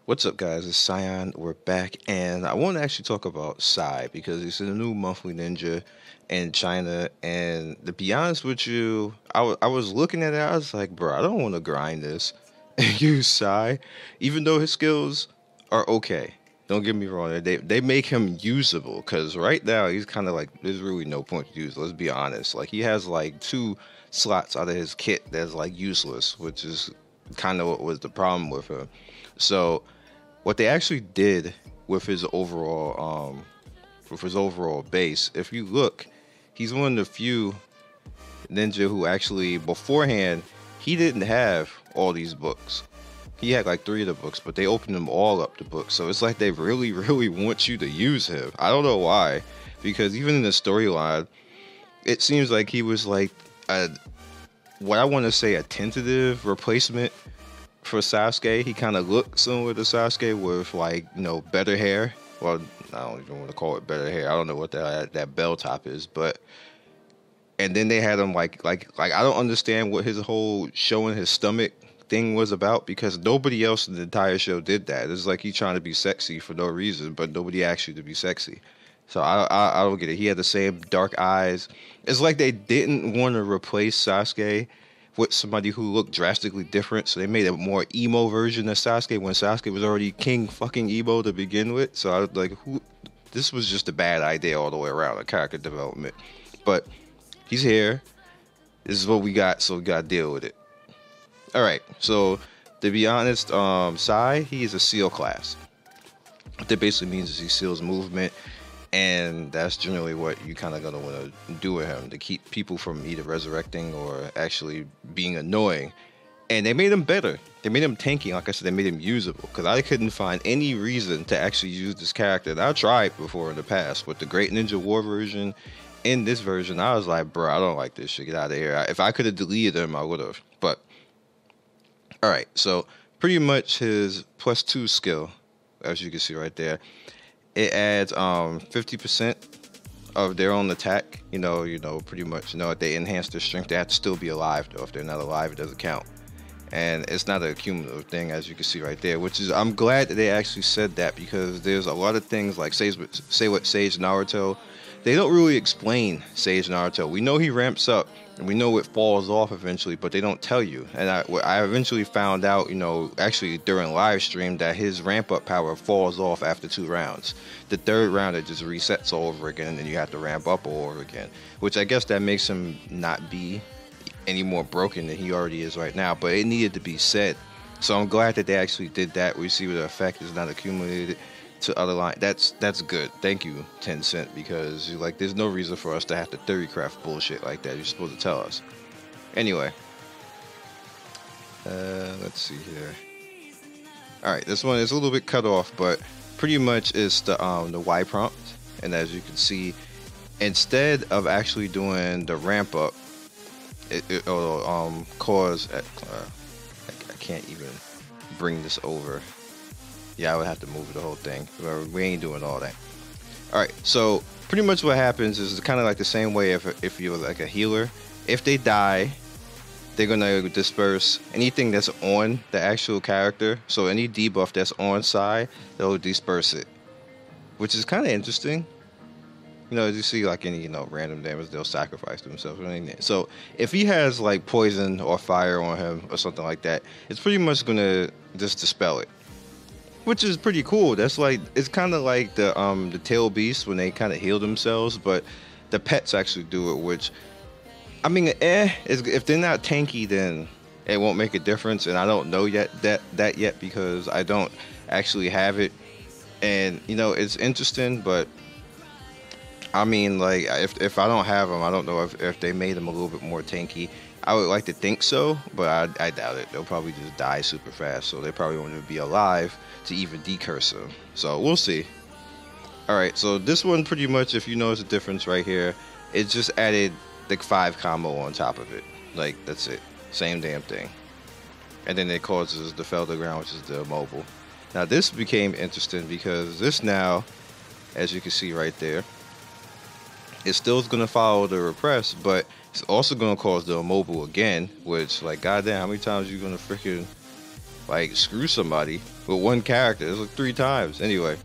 What's up, guys? It's Cyan. We're back, and I want to actually talk about Psy because it's a new monthly ninja in China. And to be honest with you, I was looking at it, I was like, bro, I don't want to grind this and use Psy, even though his skills are okay. Don't get me wrong, they make him usable because right now he's kind of like there's really no point to use. Let's be honest. Like he has like two slots out of his kit that's like useless, which is kind of what was the problem with him. So what they actually did with his overall base, if you look, he's one of the few ninja who actually beforehand he didn't have all these books. He had like three of the books, but they opened them all up to books. So it's like they really, really want you to use him. I don't know why, because even in the storyline, it seems like he was like a what I want to say a tentative replacement for Sasuke. He kind of looked similar to Sasuke with like better hair. Well, I don't even want to call it better hair. I don't know what that bell top is, but and then they had him like I don't understand what his whole showing his stomach thing was about because nobody else in the entire show did that. It's like he's trying to be sexy for no reason, but nobody asked you to be sexy. So I don't get it. He had the same dark eyes. It's like they didn't want to replace Sasuke with somebody who looked drastically different, so they made a more emo version of Sasuke when Sasuke was already king fucking emo to begin with. So I was like, who? This was just a bad idea all the way around, a character development. But he's here. This is what we got, so we gotta deal with it. All right. So to be honest, Sai, he is a seal class. What that basically means is he seals movement, and that's generally what you kind of gonna want to do with him to keep people from either resurrecting or actually being annoying. And they made him better. They made him tanky. Like I said, they made him usable because I couldn't find any reason to actually use this character that I tried before in the past with the Great Ninja War version. In this version, I was like, bro, I don't like this shit. Get out of here. If I could have deleted him, I would have. But all right, so pretty much his +2 skill, as you can see right there, it adds 50% of their own attack. Pretty much. If they enhance their strength, they have to still be alive though. If they're not alive, it doesn't count. And it's not a cumulative thing, as you can see right there. Which is, I'm glad that they actually said that because there's a lot of things like say what Sage Naruto. They don't really explain Sage Naruto. We know he ramps up, and we know it falls off eventually, but they don't tell you. And I eventually found out, actually during live stream, that his ramp up power falls off after 2 rounds. The third round, it just resets all over again, and then you have to ramp up all over again. Which I guess that makes him not be any more broken than he already is right now. But it needed to be said. So I'm glad that they actually did that. We see the effect is not accumulated to other line. That's good. Thank you, Tencent, because there's no reason for us to have to theory craft bullshit like that. You're supposed to tell us. Anyway, let's see here. All right, this one is a little bit cut off, but pretty much is the Y prompt, and as you can see, instead of actually doing the ramp up, it'll cause. I can't even bring this over. Yeah, I would have to move the whole thing. We ain't doing all that. All right, so pretty much what happens is kind of like the same way if you're like a healer. If they die, they're gonna disperse anything that's on the actual character. So any debuff that's on side, they'll disperse it, which is kind of interesting. As you see, like any random damage, they'll sacrifice themselves or anything. So if he has like poison or fire on him or something like that, it's pretty much gonna just dispel it. Which is pretty cool. That's like it's kind of like the tail beasts when they kind of heal themselves, but the pets actually do it. Which I mean, if they're not tanky, then it won't make a difference. And I don't know that yet because I don't actually have it. And it's interesting, but I mean, like if I don't have them, I don't know if they made them a little bit more tanky. I would like to think so, but I doubt it. They'll probably just die super fast, so they probably won't even be alive to even decurse them. So we'll see. Alright, so this one pretty much, if you notice the difference right here, it just added the 5 combo on top of it. Like, that's it. Same damn thing. And then it causes the fell to ground, which is the mobile. Now this became interesting because this now, as you can see right there, it still is going to follow the repress, but it's also going to cause the immobile again, which, like, goddamn, how many times are you going to freaking... like screw somebody with one character. It's like 3 times. Anyway,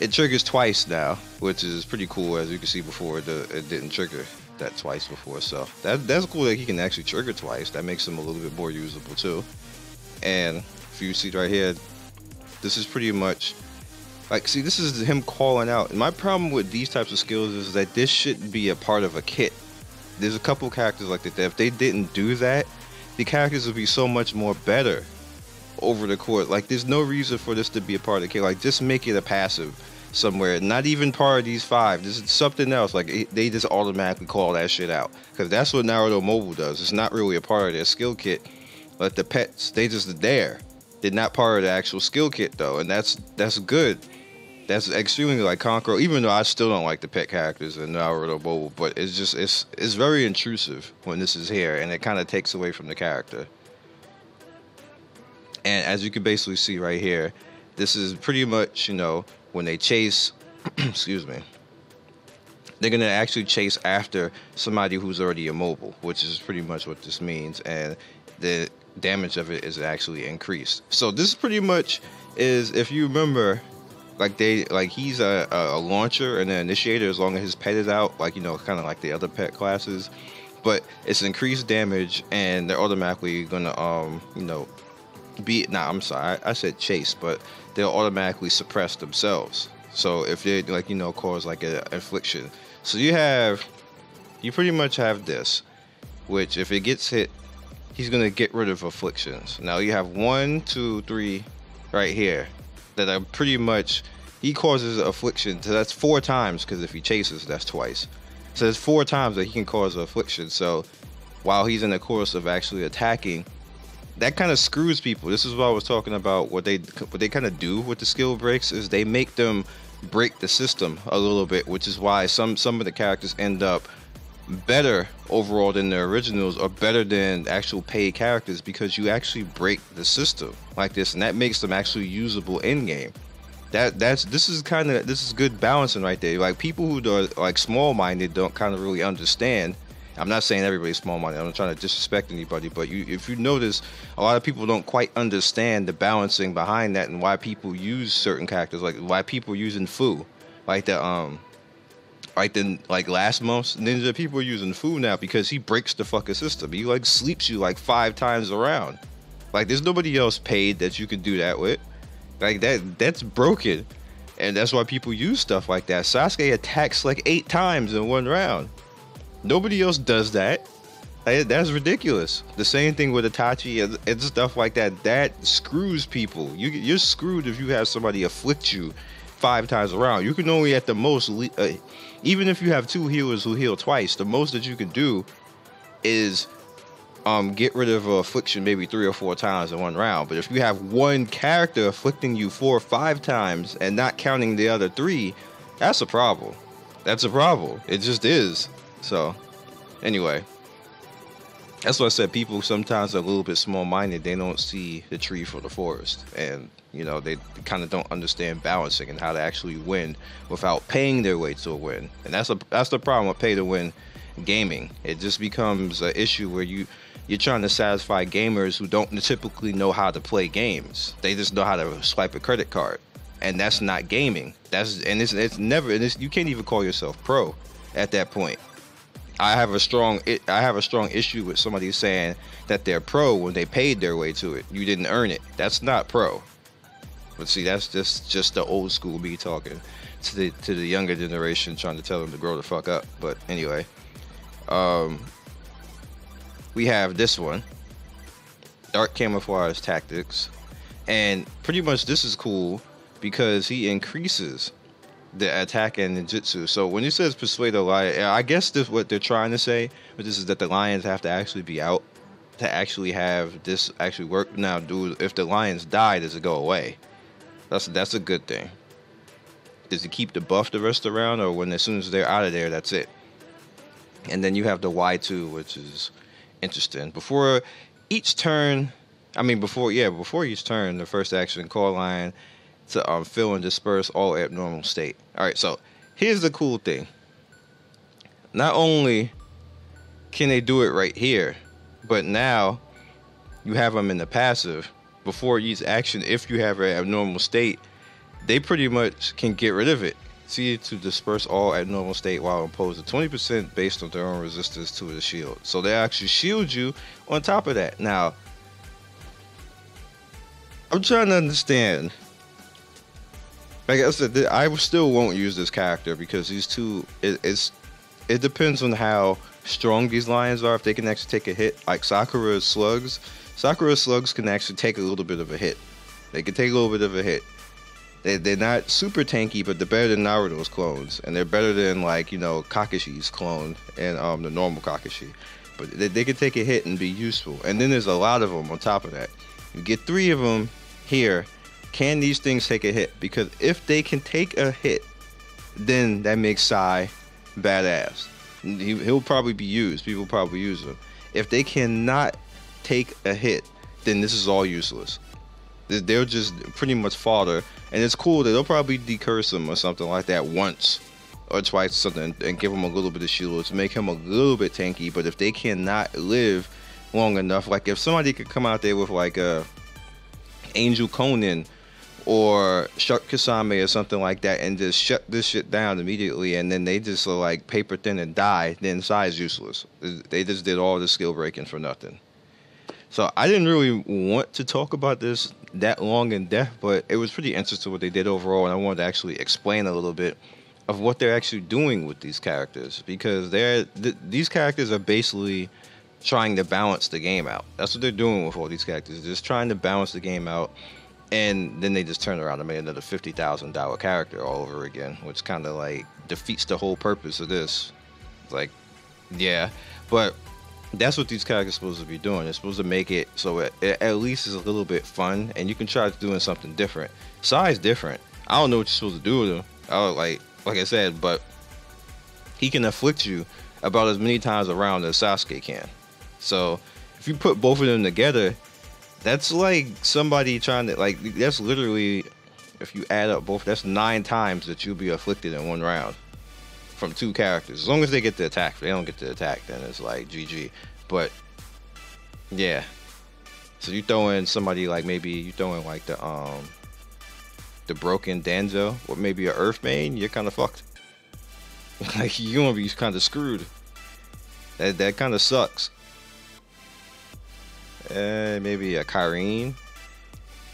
it triggers twice now, which is pretty cool. As you can see before, it didn't trigger that twice before. So that's cool that he can actually trigger twice. That makes him a little bit more usable too. And if you see right here, this is pretty much like, see, this is him calling out. And my problem with these types of skills is that this shouldn't be a part of a kit. There's a couple characters like that. If they didn't do that, the characters would be so much more better over the course. Like, there's no reason for this to be a part of the kit. Like, just make it a passive somewhere. Not even part of these 5. This is something else. Like, they just automatically call that shit out. Because that's what Naruto Mobile does. It's not really a part of their skill kit. But the pets, they just there. They're not part of the actual skill kit, though. And that's good. That's extremely like Conqueror, even though I still don't like the pet characters in Naruto Mobile, but it's just it's very intrusive when this is here, and it kind of takes away from the character. And as you can basically see right here, this is pretty much, you know, when they chase, excuse me, they're gonna actually chase after somebody who's already immobile, which is pretty much what this means, and the damage of it is actually increased. So this pretty much is, if you remember, like he's a launcher and an initiator as long as his pet is out, like, you know, kind of like the other pet classes, but it's increased damage and they're automatically gonna you know, I'm sorry, I said chase, but they'll automatically suppress themselves. So if they, like, you know, cause like an affliction, so you pretty much have this, which if it gets hit, he's gonna get rid of afflictions. Now you have 1, 2, 3 right here that are pretty much, he causes affliction. So that's 4 times, because if he chases, that's twice. So there's 4 times that he can cause affliction. So while he's in the course of actually attacking, that kind of screws people. This is what I was talking about. What they kind of do with the skill breaks is they make them break the system a little bit, which is why some of the characters end up better overall than the originals, or better than actual paid characters, because you actually break the system like this, and that makes them actually usable in game. This is good balancing right there. Like, people who are like small-minded don't kind of really understand. I'm not saying everybody's small-minded, I'm not trying to disrespect anybody, but if you notice, a lot of people don't quite understand the balancing behind that, and why people use certain characters, like why people are using Fu, like last month's ninja. People are using Fu now because he breaks the fucking system. He like sleeps you like 5 times around. Like, there's nobody else paid that you can do that with. Like, that's broken, and that's why people use stuff like that. Sasuke attacks like 8 times in 1 round. Nobody else does that. Like, that's ridiculous. The same thing with Itachi and stuff like that. That screws people. You're screwed if you have somebody afflict you 5 times around. You can only at the most, even if you have 2 healers who heal twice, the most that you can do is get rid of affliction maybe 3 or 4 times in 1 round. But if you have 1 character afflicting you 4 or 5 times and not counting the other 3, that's a problem. That's a problem. It just is. So anyway, that's what I said. People sometimes are a little bit small-minded. They don't see the tree for the forest, and you know, they kind of don't understand balancing and how to actually win without paying their way to a win. And that's the problem with pay to win gaming. It just becomes an issue where you're trying to satisfy gamers who don't typically know how to play games. They just know how to swipe a credit card, and that's not gaming. It's never. You can't even call yourself pro at that point. I have a strong issue with somebody saying that they're pro when they paid their way to it. You didn't earn it. That's not pro. But see, that's just the old school me talking to the younger generation, trying to tell them to grow the fuck up. But anyway, we have this one, Dark Camouflage Tactics, and pretty much this is cool because he increases the attack and ninjutsu. So when he says persuade a lion, I guess this what they're trying to say, but this is that the lions have to actually be out to actually have this actually work. Now, dude, if the lions die, does it go away? That's a good thing. Does it keep the buff the rest around, or when as soon as they're out of there, that's it? And then you have the Y2, which is interesting. Before each turn, before each turn, the first action, call lion to fill and disperse all abnormal state. All right, so here's the cool thing. Not only can they do it right here, but now you have them in the passive before each action. If you have an abnormal state, they pretty much can get rid of it. See to disperse all abnormal state while imposed 20% based on their own resistance to the shield. So they actually shield you on top of that. Now, I'm trying to understand. Like I said, I still won't use this character because these two, it depends on how strong these lions are. If they can actually take a hit, like Sakura's slugs can actually take a little bit of a hit. They can take a little bit of a hit. They're not super tanky, but they're better than Naruto's clones, and they're better than, like, you know, Kakashi's clone and the normal Kakashi. But they can take a hit and be useful. And then there's a lot of them on top of that. You get 3 of them here. Can these things take a hit? Because if they can take a hit, then that makes Sai badass. He'll probably be used. People probably use him. If they cannot take a hit, then this is all useless. They're just pretty much fodder, and it's cool that they'll probably decurse him or something like that once or twice or something, and give him a little bit of shield to make him a little bit tanky. But if they cannot live long enough, like if somebody could come out there with like a Angel Conan or Shark Kasame or something like that and just shut this shit down immediately, and then they just like paper thin and die, then Sai is useless. They just did all the skill breaking for nothing. So I didn't really want to talk about this that long in depth, but it was pretty interesting what they did overall, and I wanted to actually explain a little bit of what they're actually doing with these characters, because these characters are basically trying to balance the game out. That's what they're doing with all these characters. They're just trying to balance the game out, and then they just turn around and make another $50,000 character all over again, which kind of like defeats the whole purpose of this. Like, yeah, but that's what these characters are supposed to be doing. They're supposed to make it so it at least is a little bit fun, and you can try doing something different. Sai's different. I don't know what you're supposed to do with him. Like I said, but he can afflict you about as many times around as Sasuke can. So if you put both of them together, that's like somebody trying to, like, that's literally, if you add up both, that's 9 times that you'll be afflicted in one round from 2 characters. As long as they get the attack. If they don't get the attack, then it's like GG. But yeah, so you throw in somebody like, maybe you throw in like the broken Danzo or maybe a Earth main, you're kind of fucked. Like, you're gonna be kind of screwed. That kind of sucks. Maybe a Kyrene.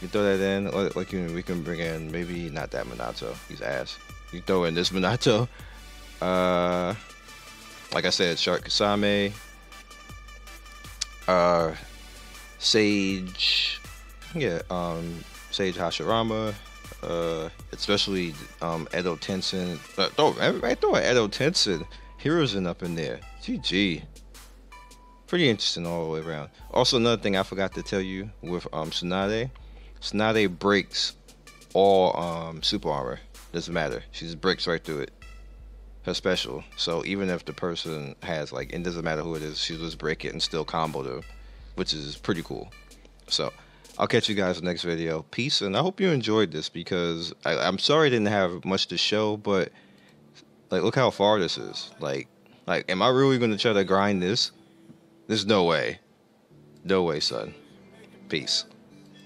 You throw that in, like we can bring in, maybe not that Minato. He's ass. You throw in this Minato. Like I said, Shark Kasame, Sage, yeah, Sage Hashirama, especially Edo Tenshin. Everybody throw an Edo Tenshin Hiruzen up in there. GG. Pretty interesting all the way around. Also, another thing I forgot to tell you with Tsunade. Tsunade breaks all super armor. Doesn't matter. She just breaks right through it. Her special. So even if the person has, like, it doesn't matter who it is, she just break it and still combo them, which is pretty cool. So I'll catch you guys in the next video. Peace, and I hope you enjoyed this, because I'm sorry I didn't have much to show, but like, look how far this is. Like am I really gonna try to grind this? There's no way. No way, son. Peace.